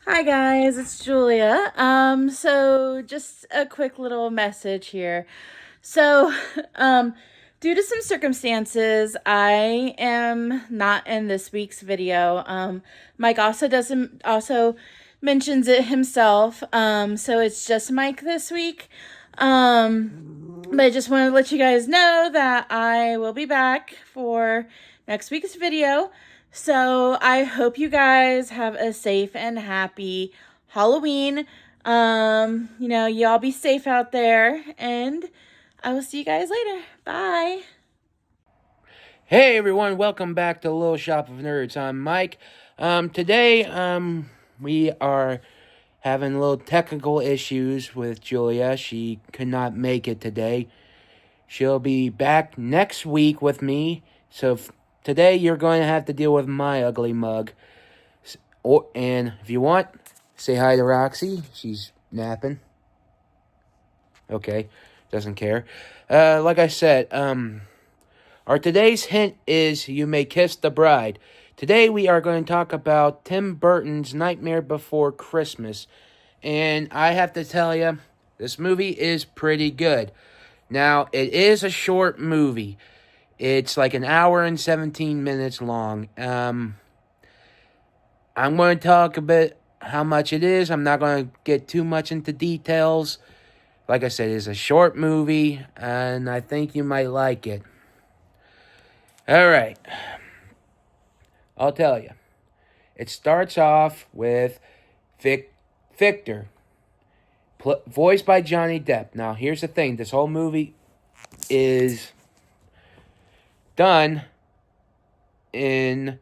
Hi guys, it's Julia. So just a quick little message here. So, um, due to some circumstances, I am not in this week's video. Mike also mentions it himself. So it's just Mike this week. But I just want to let you guys know that I will be back for next week's video. So I hope you guys have a safe and happy Halloween. Y'all be safe out there, and I will see you guys later. Bye. Hey everyone, welcome back to Little Shop of Nerds. I'm Mike. Today, we are having little technical issues with Julia. She could not make it today. She'll be back next week with me. So today you're going to have to deal with my ugly mug. And if you want, say hi to Roxy. She's napping. Okay, doesn't care. Like I said, our today's hint is You May Kiss the Bride. Today we are going to talk about Tim Burton's Nightmare Before Christmas. And I have to tell you, this movie is pretty good. Now, it is a short movie. It's like an hour and 17 minutes long. I'm going to talk a bit how much it is. I'm not going to get too much into details. Like I said, it's a short movie, and I think you might like it. All right. I'll tell you. It starts off with Victor, voiced by Johnny Depp. Now, here's the thing. This whole movie is done in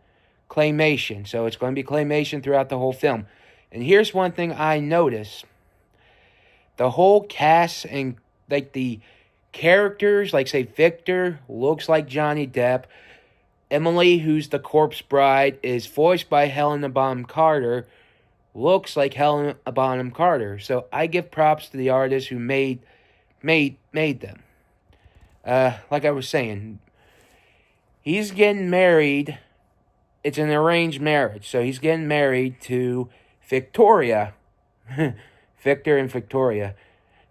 claymation. So it's going to be claymation throughout the whole film. And here's one thing I noticed. The whole cast and, like, the characters, like, say, Victor looks like Johnny Depp. Emily, who's the corpse bride, is voiced by Helena Bonham Carter. Looks like Helena Bonham Carter. So I give props to the artist who made them. Like I was saying, he's getting married. It's an arranged marriage, so he's getting married to Victoria. Victor and Victoria.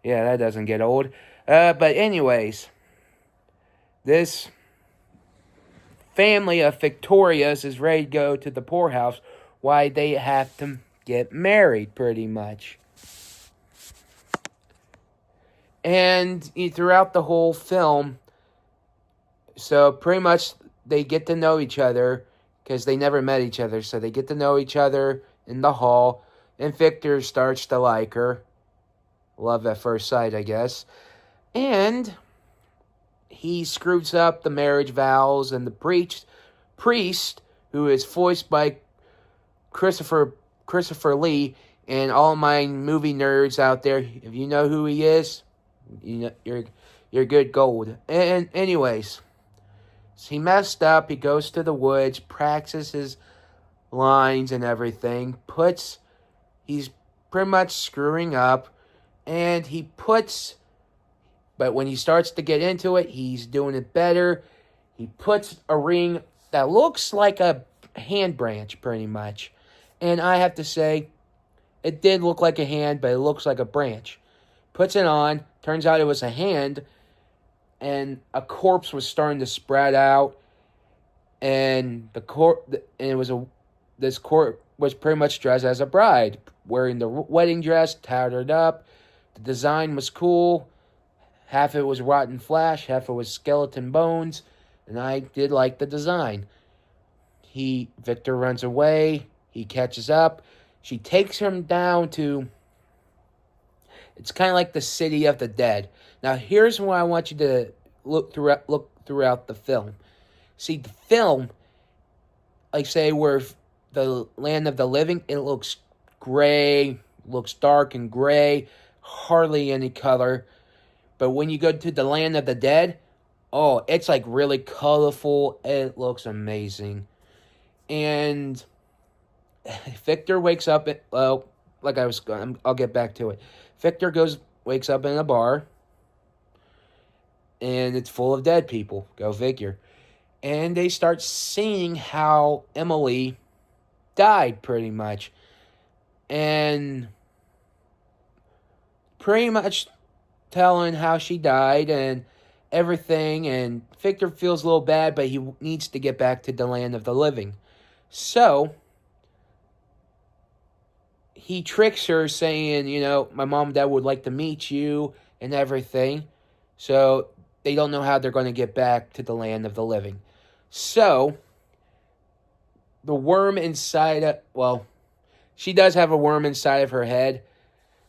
Yeah, that doesn't get old. But anyways, this family of Victorias is ready to go to the poorhouse. Why they have to get married, pretty much. And throughout the whole film, so pretty much they get to know each other because they never met each other. So they get to know each other in the hall, and Victor starts to like her. Love at first sight, I guess. And he screws up the marriage vows, and the priest, who is voiced by Christopher Lee, and all my movie nerds out there, if you know who he is, you're good gold. And anyways, so he messed up. He goes to the woods, practices lines and everything. He's pretty much screwing up, and but when he starts to get into it, he's doing it better. He puts a ring that looks like a hand branch, pretty much. And I have to say, it did look like a hand, but it looks like a branch. Puts it on. Turns out it was a hand, and a corpse was starting to spread out. And this corpse was pretty much dressed as a bride, wearing the wedding dress, tattered up. The design was cool. Half it was rotten flesh, half it was skeleton bones, and I did like the design. Victor runs away. He catches up. She takes him down to. It's kind of like the city of the dead. Now, here's where I want you to look throughout the film. See, the film, like say, where the land of the living, it looks gray, looks dark and gray, hardly any color. But when you go to the land of the dead, oh, it's like really colorful. It looks amazing. And Victor wakes up I'll get back to it. Victor wakes up in a bar, and it's full of dead people. Go figure. And they start seeing how Emily died, pretty much. and pretty much telling how she died and everything. And Victor feels a little bad, but he needs to get back to the land of the living. So he tricks her saying, my mom and dad would like to meet you and everything. So they don't know how they're going to get back to the land of the living. So the worm she does have a worm inside of her head.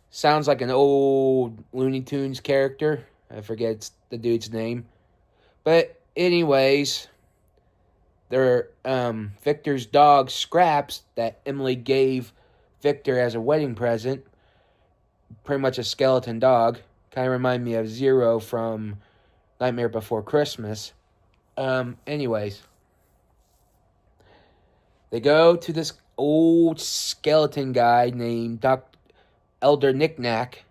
Sounds like an old Looney Tunes character. I forget the dude's name. But anyways, Victor's dog Scraps that Emily gave Victor as a wedding present. Pretty much a skeleton dog. Kind of remind me of Zero from Nightmare Before Christmas. Anyways, they go to this old skeleton guy named Elder Knickknack,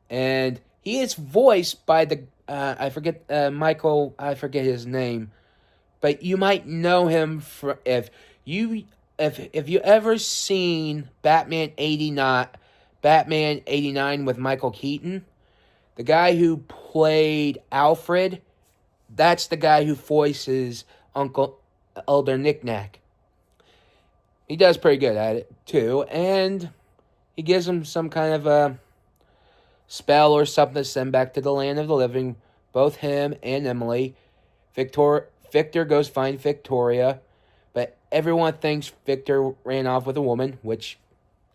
and he is voiced by the Michael. I forget his name, but you might know him if you ever seen Batman '89 with Michael Keaton. The guy who played Alfred, that's the guy who voices Uncle Elder Knickknack. He does pretty good at it, too. And he gives him some kind of a spell or something to send back to the land of the living. Both him and Emily. Victor goes find Victoria. But everyone thinks Victor ran off with a woman, which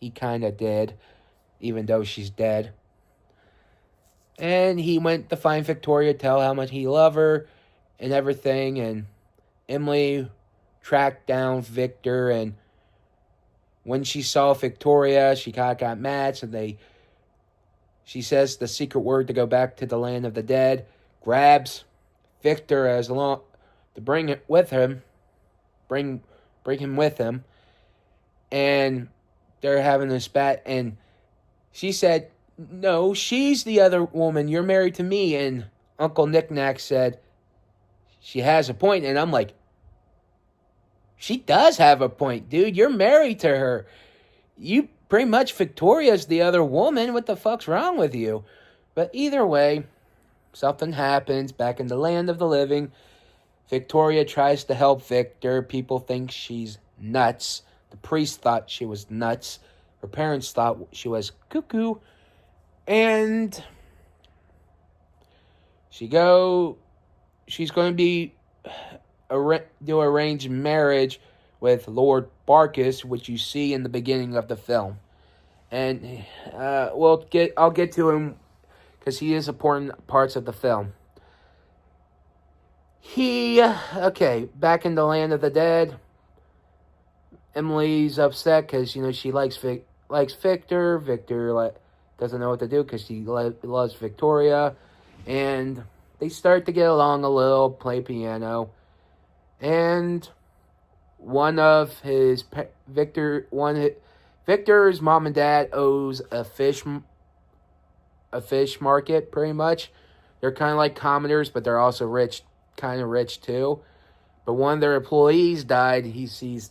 he kind of did, even though she's dead. And he went to find Victoria, tell how much he loved her and everything. And Emily tracked down Victor. And when she saw Victoria, she kind of got mad. So she says the secret word to go back to the land of the dead. Grabs Victor to bring it with him. Bring him with him. And they're having a spat. And she said, "No, she's the other woman. You're married to me." And Uncle Knickknack said, "She has a point." And I'm like, she does have a point, dude. You're married to her. You pretty much, Victoria's the other woman. What the fuck's wrong with you? But either way, something happens back in the land of the living. Victoria tries to help Victor. People think she's nuts. The priest thought she was nuts. Her parents thought she was cuckoo. And she's going to be do arranged marriage with Lord Barkis, which you see in the beginning of the film. And I'll get to him because he is important parts of the film. Back in the land of the dead, Emily's upset because she likes Victor. Victor doesn't know what to do because she loves Victoria, and they start to get along a little, play piano, and Victor's mom and dad owes a fish market, pretty much. They're kind of like commoners, but they're also kind of rich too. But one of their employees died. He sees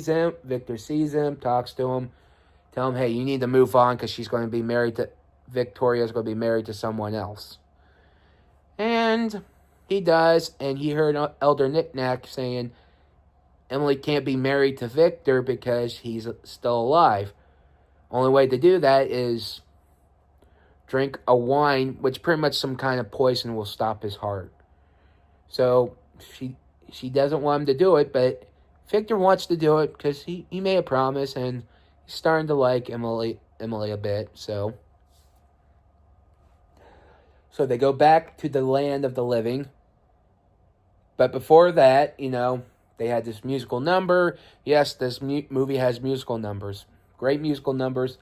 him. Victor sees him, talks to him, tell him, hey, you need to move on because Victoria's going to be married to someone else. And he does, and he heard Elder Knickknack saying Emily can't be married to Victor because he's still alive. Only way to do that is drink a wine, which pretty much some kind of poison will stop his heart. So she doesn't want him to do it, but Victor wants to do it because he made a promise, and he's starting to like Emily a bit. So they go back to the land of the living. But before that, they had this musical number. Yes, this movie has musical numbers. Great musical numbers.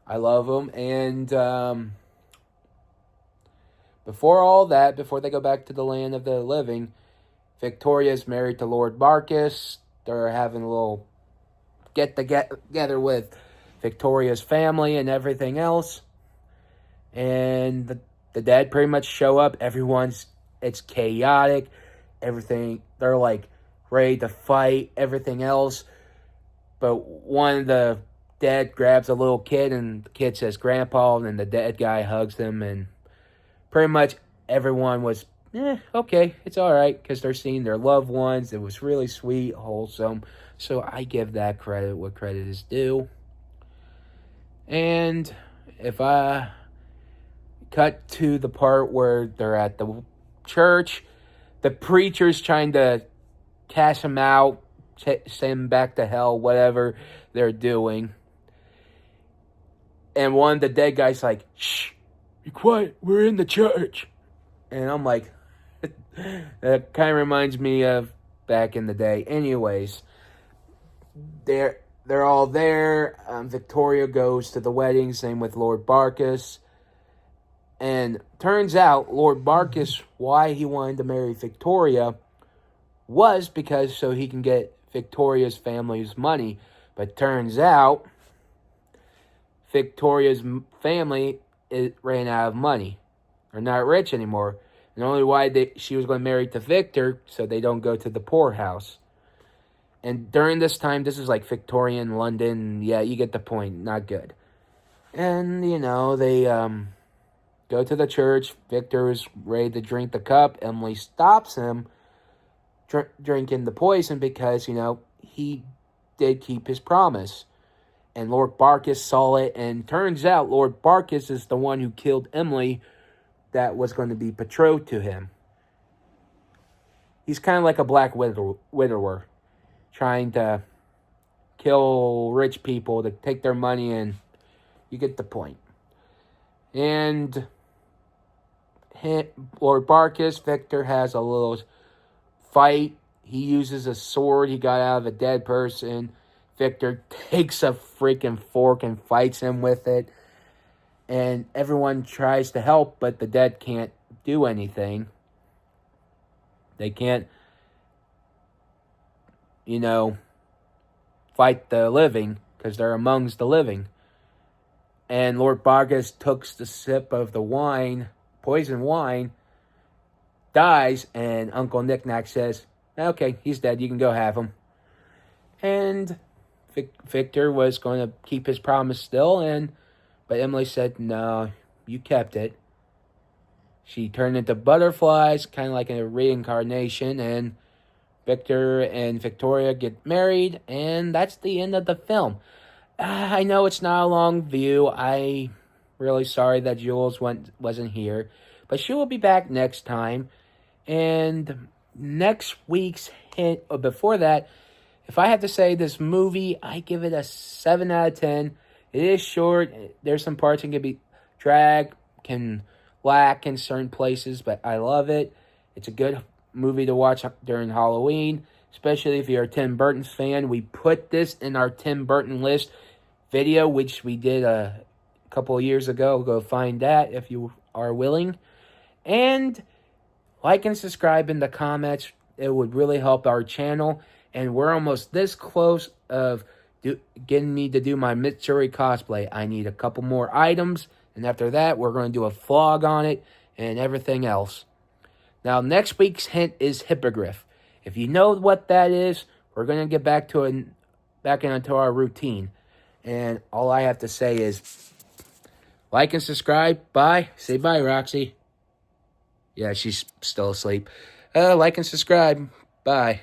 I love them. And before they go back to the land of the living, Victoria's married to Lord Barkis. They're having a little get-together with Victoria's family and everything else. And the dead pretty much show up. It's chaotic. Everything, they're ready to fight, everything else. But one of the dad grabs a little kid, and the kid says grandpa, and then the dead guy hugs him, and pretty much everyone was, okay, it's all right, because they're seeing their loved ones. It was really sweet, wholesome. So I give that credit what credit is due. And if I cut to the part where they're at the church, the preacher's trying to cast him out, send him back to hell, whatever they're doing. And one of the dead guys like, shh, be quiet, we're in the church. And I'm like, that kind of reminds me of back in the day. Anyways, they're all there. Victoria goes to the wedding, same with Lord Barkis. And turns out Lord Barkis, why he wanted to marry Victoria was because so he can get Victoria's family's money. But turns out Victoria's family ran out of money. They're not rich anymore. And the only why she was going to marry to Victor so they don't go to the poorhouse. And during this time, this is like Victorian London. Yeah, you get the point. Not good. And, they go to the church. Victor is ready to drink the cup. Emily stops him drinking the poison because, he did keep his promise. And Lord Barkis saw it. And turns out Lord Barkis is the one who killed Emily that was going to be betrothed to him. He's kind of like a black widower, trying to kill rich people to take their money, and you get the point. And Lord Barkis, Victor has a little fight. He uses a sword he got out of a dead person. Victor takes a freaking fork and fights him with it. And everyone tries to help, but the dead can't do anything. They can't, fight the living because they're amongst the living. And Lord Barkis took the sip of the wine, poison wine, dies, and Uncle Knick-Knack says, okay, he's dead, you can go have him. And Victor was going to keep his promise still, but Emily said, no, you kept it. She turned into butterflies, kind of like a reincarnation, and Victor and Victoria get married, and that's the end of the film. I know it's not a long view. I'm really sorry that Jules wasn't here, but she will be back next time. And next week's hint, or before that, if I have to say this movie, I give it a 7 out of 10. It is short. There's some parts that can be drag, can lack in certain places, but I love it. It's a good movie to watch during Halloween, especially if you're a Tim Burton's fan. We put this in our Tim Burton list video, which we did a couple of years ago. Go find that if you are willing. And like and subscribe in the comments. It would really help our channel. And we're almost this close of getting me to do my Mitsuri cosplay. I need a couple more items. And after that, we're going to do a vlog on it and everything else. Now, next week's hint is hippogriff. If you know what that is, we're going to get back into our routine. And all I have to say is like and subscribe. Bye. Say bye, Roxy. Yeah, she's still asleep. Like and subscribe. Bye.